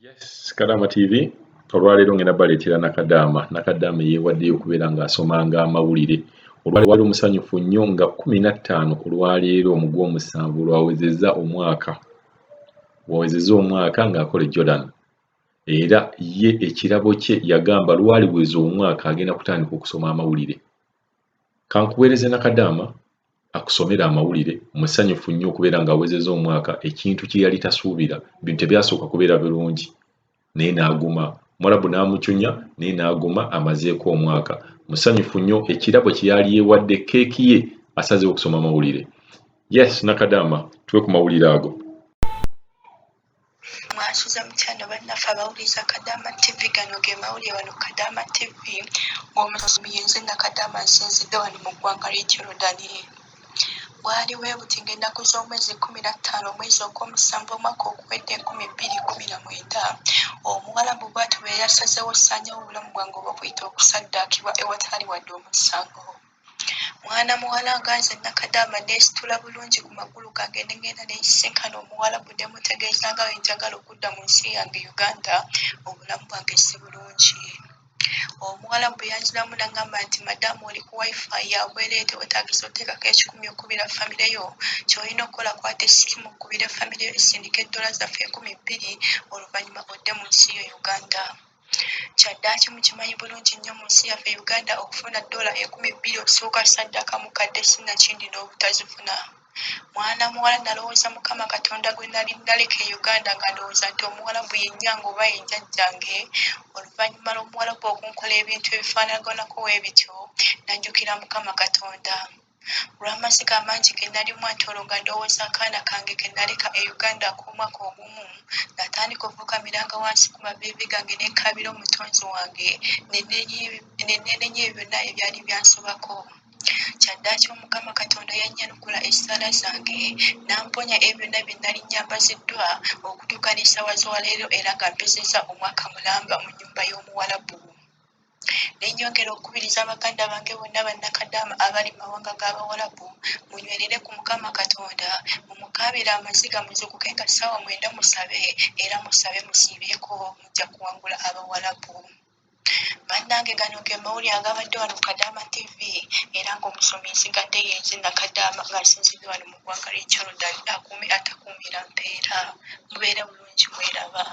Yes, Kadama TV olwaleero ngenda baleetera Nakadaama yeewaddeyo okubeera ng'asomanga amawulire. Olwaleero musanyufu nnyo nga 15 olwaleero mu Gw'omusanvu lwawezezza omwaka ng'akola Jordan. Era ye ekirabo kye yagamba lwaliweza omwaka agenda kutandika okusoma amawulire. Kankuweereze Nakadaama akusomera amawulire, musanyufu nnyo okubeera ng'awezezza omwaka, ekintu kye yali tasuubira, bintu tebyasooka kubeera birungi. Naye n'aguma, Mwarabu n'amucunya naye n'aguma amazeeko omwaka. Musanyufu nnyo, ekirabo kye yali yeewadde keeki ye asazeewo okusoma amawulire. Yes, Nakadaama, tuwe ku mawulire ago. Mwasuza mukyano bannaffe abawuliriza Kadaama TV, gano ge mawulire wano Kadaama TV ng'omusomi yenze Nakadaama nsinzidde wano mu ggwanga ly'e Jordan. Bwaliwo ebuti ng'ennaku z'omwezi 15 omwezi ogw'omusanvu omwaka oguwedde 2019 Omuwarabu bw'atyo bwe yasazeewo ossaanyawo obulamu bwange obw'okuyita okusaddaakibwa ewatali wadde omusango. Mwana muwala nga nze Nakadaama neesitula bulungi ku magulu gange ne ngenda ne nsisinkana Omuwarabu ne mutegeeza nga bwe njagala okudda mu nsi yange Uganda, obulamu bwange si bulungi. Omuwarabu yanziramu n'aŋŋamba nti madaamu oli ku wifi yabwereete wetaagisa oteekako ekikumi okubira famire yo, ky'olina okukola kwata essimu okubira famire yo esindika $2 zaffe 200 oluvannyuma odde mu nsi yo Uganda. Kyaddaaki mukimanyi bulungi nnyo mu nsi yaffe Uganda okufuna $200 osooka ssaddaaka mukadde sinnakindi n'obutazifuna. Mwana muwala nalowooza Mukama Katonda gwe naleka e Uganda nga ndowooza nti Omuwarabu ye nnyange oba ye jjajjange. Oluvannyuma lw'Omuwarabu okunkola ebintu ebifaanaganako bw'ebityo, najjukira Mukama Katonda. Olw'amasiga amangi ge nali mwatolo nga ndowooza akaana kange ke naleka e Uganda ak'omwaka ogumu, natandika okufukamiranga wansi ku maviivi gange ne nkaabira omutonzi wange ne neenenya byonna ebyali byansobako. Kyaddaaki Omukama Katonda yannyanukula essaala zange n'amponya ebyo byonna bye nali nyambaziddwa okutuuka n'essaawa z'olwaleero era nga mpezezza omwaka mulamba mu nnyumba y'Omuwarabu. Ne nnyongera okukubiriza baganda bange bonna Bannakadaama abali mawanga g'Abawarabu munywerere ku Mukama Katonda, mumukaabire amaziga muzuukuke nga ssaawa 9 musabe era musabe musiibyeko, mujja kuwangula Abawarabu. Bannange gano ge mawulire agabadde wano Kadaama TV era ng'omusomi nsigadde yenze Nakadaama nga nsinzidde wano mu ggwanga ly'e Jordan, akuume atakuumira mpeera. Mubeere bulungi, mweraba.